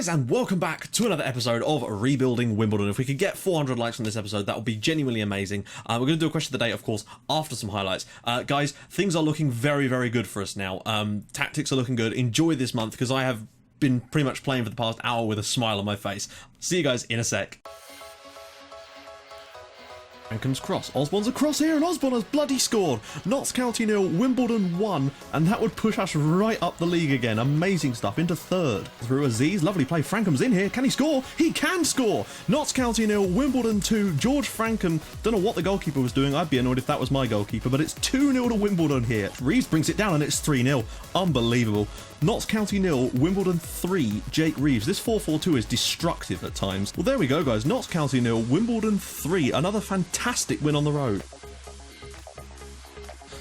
guys, and welcome back to another episode of Rebuilding Wimbledon. If we could get 400 likes on this episode, that would be genuinely amazing. We're going to do a question of the day, of course, after some highlights. Guys, things are looking very, very good for us now. Tactics are looking good. Enjoy this month, because I have been pretty much playing for the past hour with a smile on my face. See you guys in a sec. And comes Cross. Osborne's across here, and Osborne has bloody scored. Notts County 0, Wimbledon 1, and that would push us right up the league again. Amazing stuff. Into third. Through Aziz. Lovely play. Frankham's in here. Can he score? He can score! Notts County 0, Wimbledon 2. George Frankham. Don't know what the goalkeeper was doing. I'd be annoyed if that was my goalkeeper, but it's 2-0 to Wimbledon here. Reeves brings it down, and it's 3-0. Unbelievable. Notts County 0, Wimbledon 3, Jake Reeves. This 4-4-2 is destructive at times. Well, there we go, guys. Notts County 0, Wimbledon 3. Another fantastic win on the road.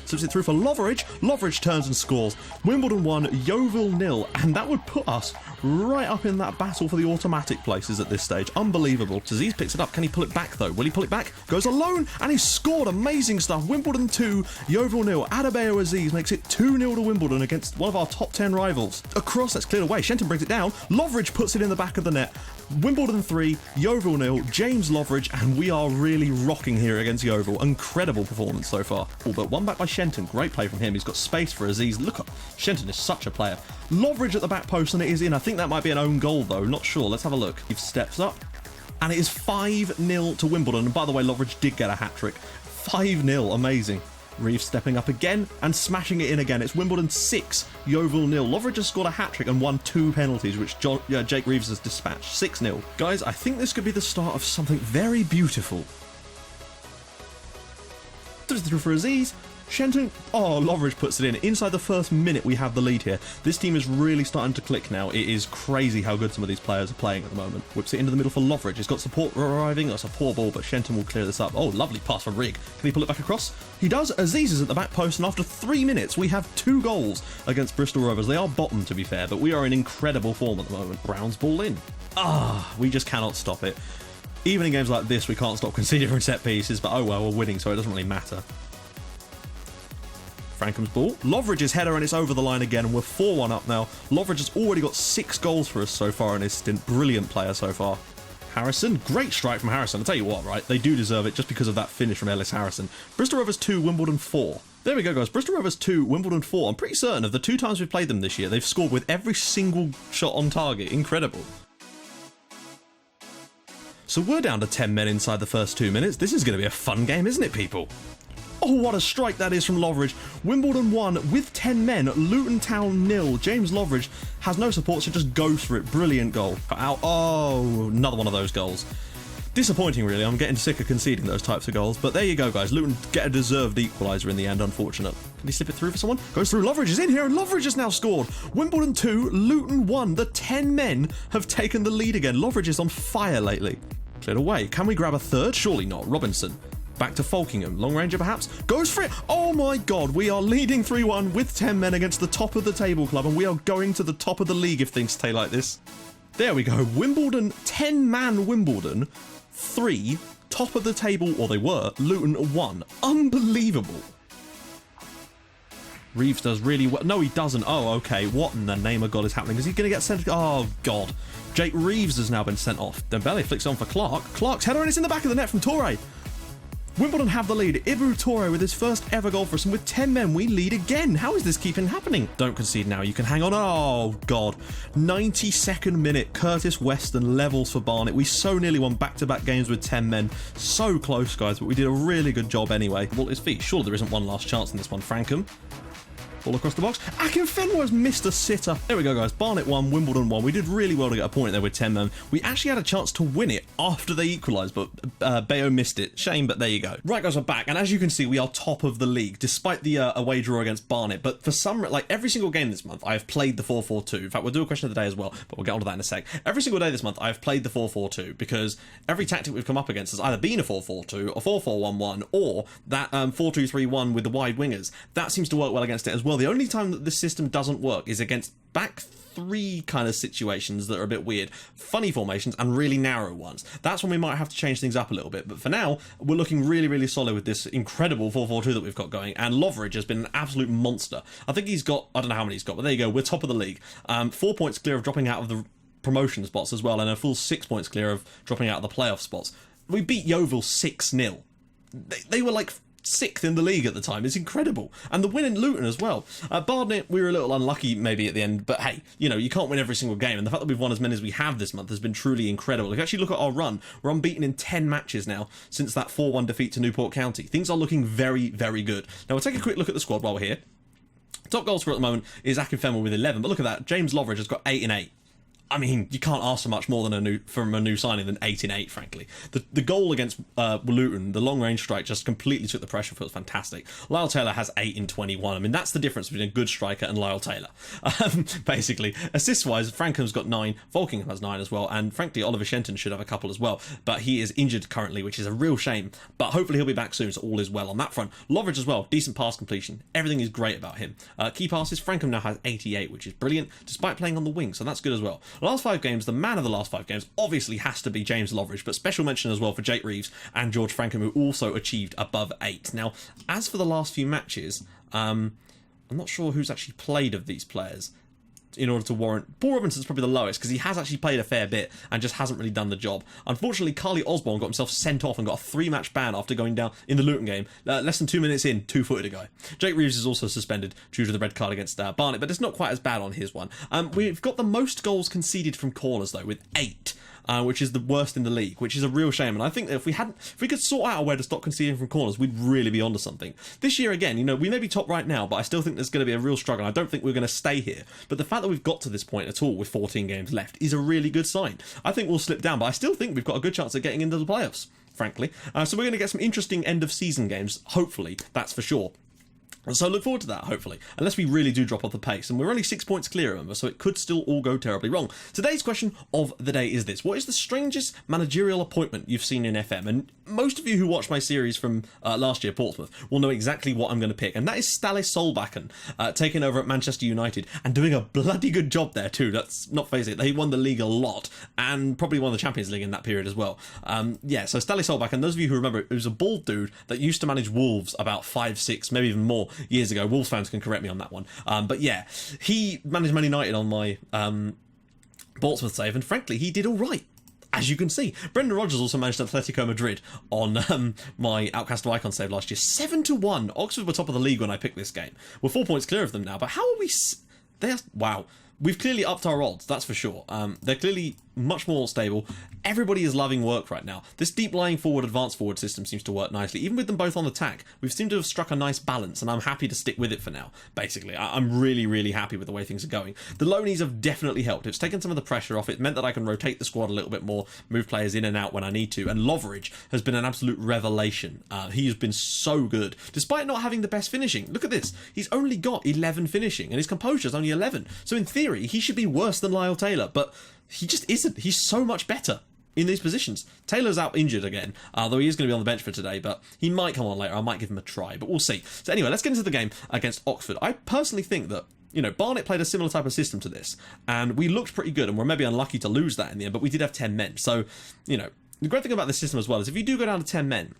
Slips it through for Loveridge. Loveridge turns and scores. Wimbledon 1, Yeovil 0, and that would put us right up in that battle for the automatic places at this stage. Unbelievable. Aziz picks it up. Can he pull it back, though? Will he pull it back? Goes alone, and he's scored. Amazing stuff. Wimbledon 2, Yeovil 0. Adebayo Aziz makes it 2-0 to Wimbledon against one of our top 10 rivals. A cross that's cleared away. Shenton brings it down. Loveridge puts it in the back of the net. Wimbledon 3, Yeovil 0, James Loveridge, and we are really rocking here against Yeovil. Incredible performance so far. Oh, but one back by Shenton. Great play from him. He's got space for Aziz. Look, Shenton is such a player. Loveridge at the back post, and it is in. I think that might be an own goal, though. Not sure. Let's have a look. He steps up, and it is 5-0 to Wimbledon. And by the way, Loveridge did get a hat-trick. 5-0. Amazing. Reeves stepping up again and smashing it in again. It's Wimbledon 6, Yeovil 0. Loveridge has scored a hat-trick and won 2 penalties, which Jake Reeves has dispatched. 6-0. Guys, I think this could be the start of something very beautiful. Through for Aziz. Shenton, oh, Loveridge puts it in. Inside the first minute, we have the lead here. This team is really starting to click now. It is crazy how good some of these players are playing at the moment. Whips it into the middle for Loveridge. He's got support arriving. That's a poor ball, but Shenton will clear this up. Oh, lovely pass from Rig. Can he pull it back across? He does. Aziz is at the back post, and after 3 minutes, we have 2 goals against Bristol Rovers. They are bottom, to be fair, but we are in incredible form at the moment. Brown's ball in. We just cannot stop it. Even in games like this, we can't stop conceding from set pieces, but oh well, we're winning, so it doesn't really matter. Frankham's ball. Loveridge's header, and it's over the line again, and we're 4-1 up now. Loveridge has already got 6 goals for us so far in his stint. Brilliant player so far. Harrison, great strike from Harrison. I'll tell you what, right? They do deserve it just because of that finish from Ellis Harrison. Bristol Rovers 2, Wimbledon 4. There we go, guys. Bristol Rovers 2, Wimbledon 4. I'm pretty certain of the 2 times we've played them this year, they've scored with every single shot on target. Incredible. So we're down to 10 men inside the first 2 minutes. This is going to be a fun game, isn't it, people? Oh, what a strike that is from Loveridge. Wimbledon 1 with 10 men. Luton Town 0. James Loveridge has no support, so just goes for it. Brilliant goal. Out. Oh, another one of those goals. Disappointing, really. I'm getting sick of conceding those types of goals. But there you go, guys. Luton get a deserved equaliser in the end, unfortunate. Can he slip it through for someone? Goes through. Loveridge is in here, and Loveridge has now scored. Wimbledon 2, Luton 1. The 10 men have taken the lead again. Loveridge is on fire lately. Cleared away. Can we grab a third? Surely not. Robinson. Back to Falkingham. Long ranger, perhaps? Goes for it. Oh, my God. We are leading 3-1 with 10 men against the top of the table club, and we are going to the top of the league if things stay like this. There we go. Wimbledon, 10-man Wimbledon, 3, top of the table, or they were, Luton 1. Unbelievable. Reeves does really well. No, he doesn't. Oh, okay. What in the name of God is happening? Is he going to get sent? Oh, God. Jake Reeves has now been sent off. Dembele flicks on for Clark. Clark's header, and it's in the back of the net from Torre. Wimbledon have the lead. Ibu Torre with his first ever goal for us, and with 10 men, we lead again. How is this keeping happening? Don't concede now. You can hang on. Oh, God. 92nd minute. Curtis Weston levels for Barnet. We so nearly won back-to-back games with 10 men. So close, guys, but we did a really good job anyway. Ball at his feet. Sure, there isn't one last chance in this one. Frankham. Ball across the box. Akinfenwa's missed a sitter. There we go, guys. Barnet 1, Wimbledon 1. We did really well to get a point there with 10 men. We actually had a chance to win it after they equalised, but Bayo missed it. Shame, but there you go. Right, guys, we're back. And as you can see, we are top of the league, despite the away draw against Barnet. But for some, like every single game this month, I have played the 4-4-2. In fact, we'll do a question of the day as well, but we'll get onto that in a sec. Every single day this month, I have played the 4-4-2 because every tactic we've come up against has either been a 4-4-2, a 4-4-1-1, or that 4-2-3-1 with the wide wingers. That seems to work well against it as well. The only time that the system doesn't work is against back 3 kind of situations that are a bit weird, funny formations and really narrow ones. That's when we might have to change things up a little bit, but for now we're looking really solid with this incredible 4-4-2 that we've got going, and Loveridge has been an absolute monster. I think he's got, I don't know how many he's got, but there you go, we're top of the league. 4 points clear of dropping out of the promotion spots as well, and a full 6 points clear of dropping out of the playoff spots. We beat Yeovil 6-0. They were like 6th in the league at the time. It's incredible. And the win in Luton as well. Barnet, we were a little unlucky maybe at the end, but hey, you can't win every single game, and the fact that we've won as many as we have this month has been truly incredible. If you actually look at our run, we're unbeaten in 10 matches now since that 4-1 defeat to Newport County. Things are looking very, very good. Now we'll take a quick look at the squad while we're here. Top goal scorer at the moment is Akinfenwa with 11, but look at that. James Loveridge has got 8 and 8. I mean, you can't ask for much more than from a new signing than 8 in 8, frankly. The goal against Luton, the long-range strike, just completely took the pressure off. It was fantastic. Lyle Taylor has 8 in 21. I mean, that's the difference between a good striker and Lyle Taylor, basically. Assist-wise, Frankham's got 9, Volkingham has 9 as well, and frankly, Oliver Shenton should have a couple as well, but he is injured currently, which is a real shame, but hopefully he'll be back soon, so all is well on that front. Loveridge as well, decent pass completion. Everything is great about him. Key passes, Frankham now has 88, which is brilliant, despite playing on the wing, so that's good as well. The last 5 games, the man of the last 5 games obviously has to be James Loveridge, but special mention as well for Jake Reeves and George Frankham, who also achieved above 8. Now, as for the last few matches, I'm not sure who's actually played of these players in order to warrant. Paul Robinson's probably the lowest because he has actually played a fair bit and just hasn't really done the job. Unfortunately, Carly Osborne got himself sent off and got a 3-match ban after going down in the Luton game. Less than 2 minutes in, 2-footed a guy. Jake Reeves is also suspended due to the red card against Barnet, but it's not quite as bad on his one. We've got the most goals conceded from corners though, with 8. Which is the worst in the league, which is a real shame. And I think that if we could sort out a way to stop conceding from corners, we'd really be onto something. This year, again, we may be top right now, but I still think there's going to be a real struggle. I don't think we're going to stay here. But the fact that we've got to this point at all with 14 games left is a really good sign. I think we'll slip down, but I still think we've got a good chance of getting into the playoffs, frankly. So we're going to get some interesting end-of-season games, hopefully, that's for sure. So look forward to that, hopefully, unless we really do drop off the pace. And we're only 6 points clear, remember, so it could still all go terribly wrong. Today's question of the day is this: what is the strangest managerial appointment you've seen in FM? And most of you who watched my series from last year, Portsmouth, will know exactly what I'm going to pick. And that is Stalle Solbakken, taking over at Manchester United and doing a bloody good job there too. Let's not face it, they won the league a lot and probably won the Champions League in that period as well. So Stalle Solbakken, those of you who remember, it was a bald dude that used to manage Wolves about 5, 6, maybe even more years ago. Wolves fans can correct me on that one. But yeah, he managed Man United on my Portsmouth save, and frankly, he did all right, as you can see. Brendan Rodgers also managed Atletico Madrid on my Outcast of Icon save last year. 7-1. Oxford were top of the league when I picked this game. We're 4 points clear of them now, but how are we... Wow. We've clearly upped our odds, that's for sure. They're clearly much more stable. Everybody is loving work right now. This deep lying forward, advanced forward system seems to work nicely. Even with them both on attack, we've seemed to have struck a nice balance, and I'm happy to stick with it for now, basically. I'm really, really happy with the way things are going. The loanies have definitely helped. It's taken some of the pressure off. It meant that I can rotate the squad a little bit more, move players in and out when I need to, and Loveridge has been an absolute revelation. He has been so good, despite not having the best finishing. Look at this. He's only got 11 finishing, and his composure is only 11. So in theory, he should be worse than Lyle Taylor, but he just isn't. He's so much better in these positions. Taylor's out injured again, though he is going to be on the bench for today, but he might come on later. I might give him a try, but we'll see. So anyway, let's get into the game against Oxford. I personally think that, Barnet played a similar type of system to this, and we looked pretty good, and we're maybe unlucky to lose that in the end, but we did have 10 men. So, the great thing about this system as well is if you do go down to 10 men,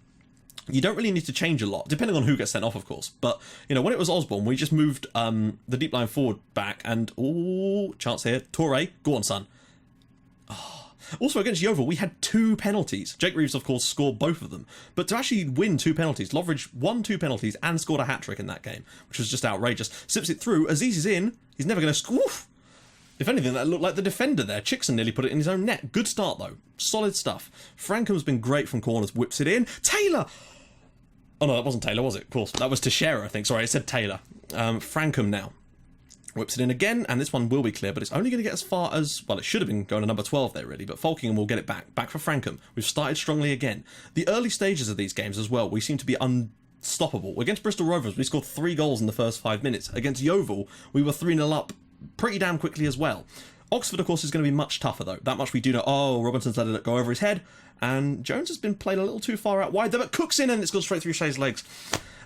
you don't really need to change a lot, depending on who gets sent off, of course. But, when it was Osborne, we just moved the deep line forward back, and, chance here. Toure, go on, son. Also, against Yeovil, we had 2 penalties. Jake Reeves, of course, scored both of them. But to actually win 2 penalties, Loveridge won 2 penalties and scored a hat-trick in that game, which was just outrageous. Sips it through. Aziz is in. He's never going to score. If anything, that looked like the defender there. Chickson nearly put it in his own net. Good start, though. Solid stuff. Frankham's been great from corners. Whips it in. Taylor! Oh, no, that wasn't Taylor, was it? Of course. That was Teixeira, I think. Sorry, it said Taylor. Frankham now. Whips it in again, and this one will be clear, but it's only going to get as far as... Well, it should have been going to number 12 there, really, but Volkingham will get it back. Back for Frankham. We've started strongly again. The early stages of these games as well, we seem to be unstoppable. Against Bristol Rovers, we scored 3 goals in the first 5 minutes. Against Yeovil, we were 3-0 up pretty damn quickly as well. Oxford, of course, is going to be much tougher, though. That much we do know. Oh, Robinson's let it go over his head, and Jones has been played a little too far out wide there, but Cook's in, and it's gone straight through Shea's legs.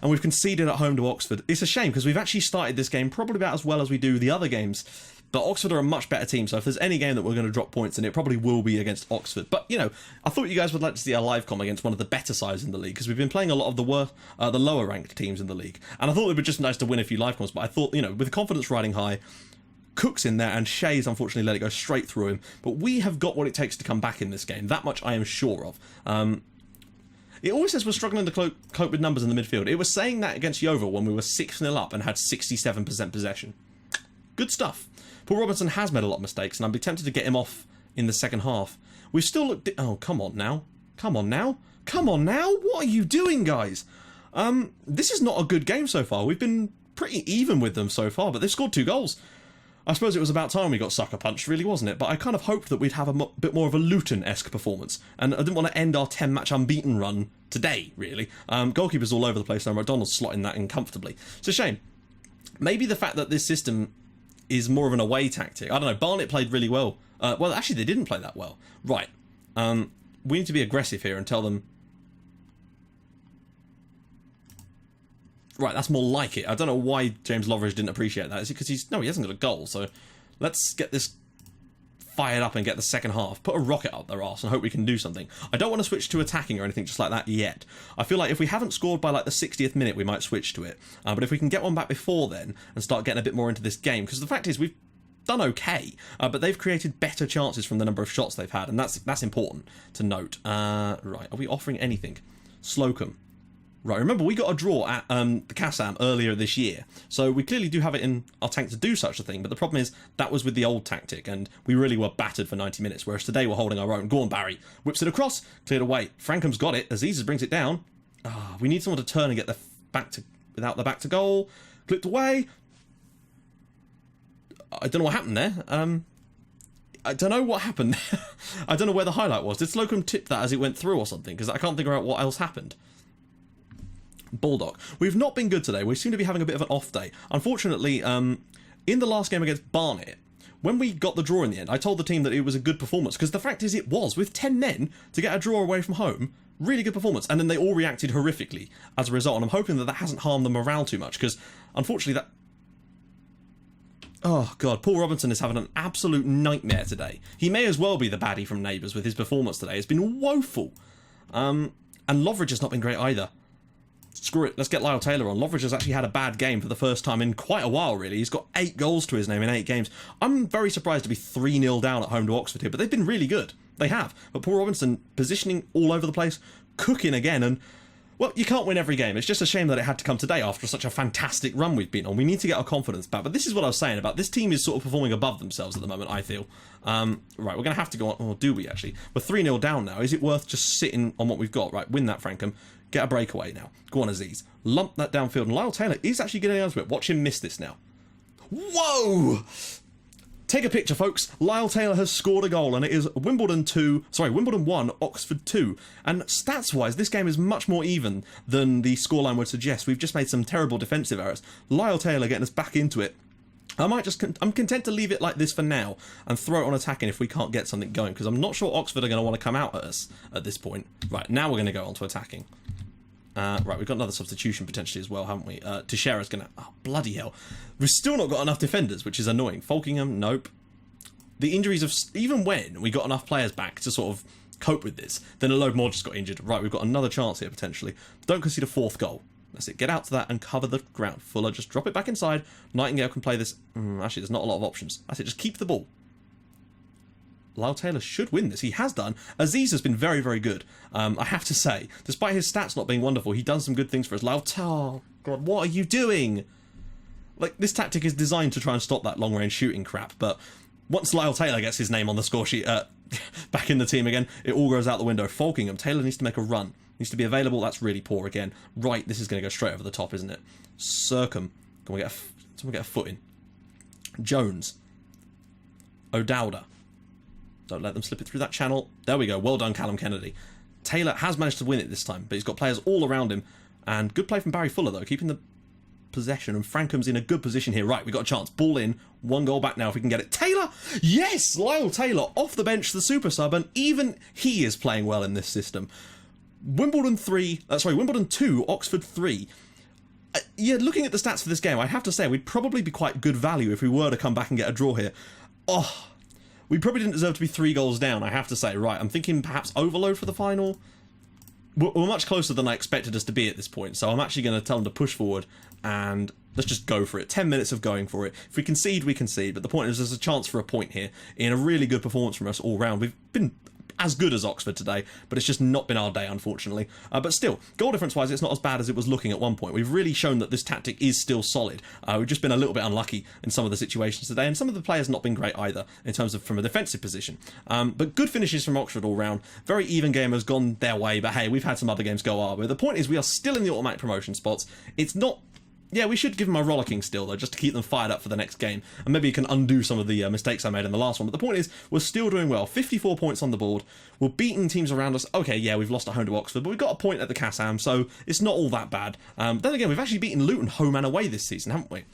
And we've conceded at home to Oxford. It's a shame, because we've actually started this game probably about as well as we do the other games. But Oxford are a much better team, so if there's any game that we're going to drop points in, it probably will be against Oxford. But, I thought you guys would like to see a live com against one of the better sides in the league, because we've been playing a lot of the lower-ranked teams in the league. And I thought it would be just nice to win a few live coms, but I thought, with confidence riding high, Cook's in there, and Shea's unfortunately let it go straight through him. But we have got what it takes to come back in this game. That much I am sure of. It always says we're struggling to cope with numbers in the midfield. It was saying that against Yeovil when we were 6-0 up and had 67% possession. Good stuff. Paul Robinson has made a lot of mistakes, and I'd be tempted to get him off in the second half. We've still looked... Oh, come on now. Come on now. Come on now. What are you doing, guys? This is not a good game so far. We've been pretty even with them so far, but they've scored 2 goals. I suppose it was about time we got sucker punched, really, wasn't it? But I kind of hoped that we'd have a bit more of a Luton-esque performance, and I didn't want to end our 10-match unbeaten run today, really. Goalkeepers all over the place now. McDonald's slotting that in comfortably. It's a shame. Maybe the fact that this system is more of an away tactic. I don't know. Barnet played really well. Well, actually, they didn't play that well. Right. We need to be aggressive here and tell them... Right, that's more like it. I don't know why James Loveridge didn't appreciate that. Is it because he hasn't got a goal, so let's get this fired up and get the second half. Put a rocket up their arse and hope we can do something. I don't want to switch to attacking or anything just like that yet. I feel like if we haven't scored by like the 60th minute, we might switch to it. But if we can get one back before then and start getting a bit more into this game, because the fact is we've done okay, but they've created better chances from the number of shots they've had, and that's important to note. Right, are we offering anything? Slocum. Right, remember we got a draw at the Kassam earlier this year, so we clearly do have it in our tank to do such a thing, but the problem is that was with the old tactic, and we really were battered for 90 minutes, whereas today we're holding our own. Go on, Barry. Whips it across, cleared away. Frankham's got it. Azizas brings it down. We need someone to turn and get the without the back to goal. Clipped away. I don't know what happened there. I don't know what happened. I don't know where the highlight was. Did Slocum tip that as it went through or something? Because I can't figure out what else happened. Bulldog. We've not been good today. We seem to be having a bit of an off day. Unfortunately, in the last game against Barnet, when we got the draw in the end, I told the team that it was a good performance, because the fact is it was. With 10 men to get a draw away from home, really good performance. And then they all reacted horrifically as a result, and I'm hoping that that hasn't harmed the morale too much, because unfortunately that... Oh, God, Paul Robinson is having an absolute nightmare today. He may as well be the baddie from Neighbours with his performance today. It's been woeful. And Loveridge has not been great either. Screw it, let's get Lyle Taylor on. Loveridge has actually had a bad game for the first time in quite a while, really. He's got 8 goals to his name in 8 games. I'm very surprised to be 3-0 down at home to Oxford here, but they've been really good. They have. But Paul Robinson positioning all over the place, cooking again, and, well, you can't win every game. It's just a shame that it had to come today after such a fantastic run we've been on. We need to get our confidence back. But this is what I was saying about this team is sort of performing above themselves at the moment, I feel. Right, we're going to have to go on, or do we actually? We're 3-0 down now. Is it worth just sitting on what we've got? Right, win that, Frankham. Get a breakaway now. Go on, Aziz. Lump that downfield. And Lyle Taylor is actually getting onto it. Watch him miss this now. Whoa! Take a picture, folks. Lyle Taylor has scored a goal, and it is Wimbledon 1, Oxford 2. And stats-wise, this game is much more even than the scoreline would suggest. We've just made some terrible defensive errors. Lyle Taylor getting us back into it. I'm content to leave it like this for now and throw it on attacking if we can't get something going, because I'm not sure Oxford are going to want to come out at us at this point. Right, now we're going to go on to attacking. Right, we've got another substitution potentially as well, haven't we? Teixeira's going to... Oh, bloody hell. We've still not got enough defenders, which is annoying. Falkingham, nope. The injuries of... Even when we got enough players back to sort of cope with this, then a load more just got injured. Right, we've got another chance here, potentially. Don't concede a 4th goal. That's it. Get out to that and cover the ground. Fuller, just drop it back inside. Nightingale can play this... actually, there's not a lot of options. That's it. Just keep the ball. Lyle Taylor should win this. He has done. Aziz has been very, very good. I have to say, despite his stats not being wonderful, he done some good things for us. Lyle Taylor, oh, God, what are you doing? Like, this tactic is designed to try and stop that long-range shooting crap, but once Lyle Taylor gets his name on the score sheet, back in the team again, it all goes out the window. Falkingham, Taylor needs to make a run. Needs to be available. That's really poor again. Right, this is going to go straight over the top, isn't it? Circum. Can we get a foot in? Jones. O'Dowda. Don't let them slip it through that channel. There we go. Well done, Callum Kennedy. Taylor has managed to win it this time, but he's got players all around him. And good play from Barry Fuller, though, keeping the possession. And Frankham's in a good position here. Right, we got a chance. Ball in. 1 goal back now if we can get it. Taylor! Yes! Lyle Taylor off the bench, the super sub, and even he is playing well in this system. Wimbledon 2, Oxford 3. Yeah, looking at the stats for this game, I have to say we'd probably be quite good value if we were to come back and get a draw here. Oh, we probably didn't deserve to be 3 goals down, I have to say. Right, I'm thinking perhaps overload for the final. We're much closer than I expected us to be at this point, so I'm actually going to tell them to push forward and Let's just go for it. 10 minutes of going for it. If we concede, we concede. But the point is there's a chance for a point here in a really good performance from us all round. We've been as good as Oxford today, but it's just not been our day, unfortunately. But still, goal difference-wise, it's not as bad as it was looking at one point. We've really shown that this tactic is still solid. We've just been a little bit unlucky in some of the situations today, and some of the players not been great either, in terms of from a defensive position. But good finishes from Oxford all round. Very even game has gone their way, but hey, we've had some other games go our way. The point is we are still in the automatic promotion spots. It's not... Yeah, we should give them a rollicking still, though, just to keep them fired up for the next game. And maybe you can undo some of the mistakes I made in the last one. But the point is, we're still doing well. 54 points on the board. We're beating teams around us. Okay, yeah, we've lost at home to Oxford, but we've got a point at the Kassam, so it's not all that bad. Then again, we've actually beaten Luton home and away this season, haven't we?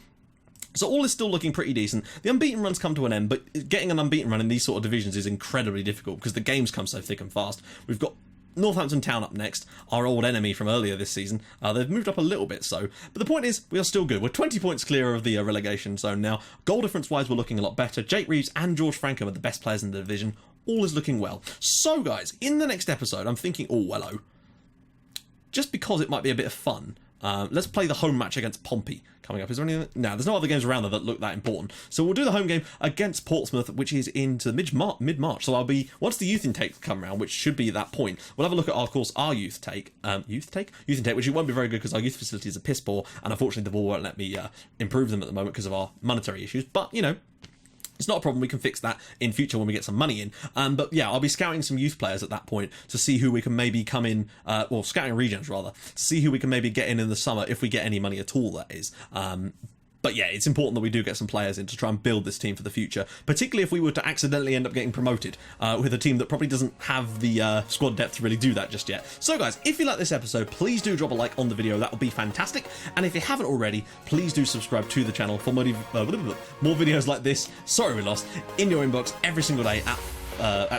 So all is still looking pretty decent. The unbeaten runs come to an end, but getting an unbeaten run in these sort of divisions is incredibly difficult because the games come so thick and fast. We've got Northampton Town up next, our old enemy from earlier this season. They've moved up a little bit, but the point is we are still good. We're 20 points clear of the relegation zone now. Goal difference wise, we're looking a lot better. Jake Reeves and George Frankham are the best players in the division. All is looking well. So guys, in the next episode, I'm thinking, just because it might be a bit of fun, let's play the home match against Pompey coming up. Is there anything? No, there's no other games around there that look that important. So we'll do the home game against Portsmouth, which is into mid-March. So I'll be, once the youth intake come around, which should be at that point, we'll have a look at, of course, our youth intake, which it won't be very good because our youth facilities are piss poor, and unfortunately the ball won't let me improve them at the moment because of our monetary issues. But, you know, it's not a problem. We can fix that in future when we get some money in. But yeah, I'll be scouting some youth players at that point to see who we can maybe come in, well, scouting regions rather, to see who we can maybe get in the summer if we get any money at all, that is. But yeah, it's important that we do get some players in to try and build this team for the future, particularly if we were to accidentally end up getting promoted with a team that probably doesn't have the squad depth to really do that just yet. So guys, if you like this episode, please do drop a like on the video. That would be fantastic. And if you haven't already, please do subscribe to the channel for more videos like this, sorry we lost, in your inbox every single day at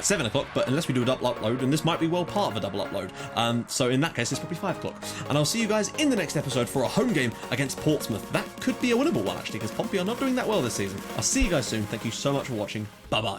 7 o'clock, but unless we do a double upload, and this might be well part of a double upload, so in that case it's probably 5 o'clock, and I'll see you guys in the next episode for a home game against Portsmouth. That could be a winnable one actually, because Pompey are not doing that well this season. I'll see you guys soon. Thank you so much for watching. Bye bye.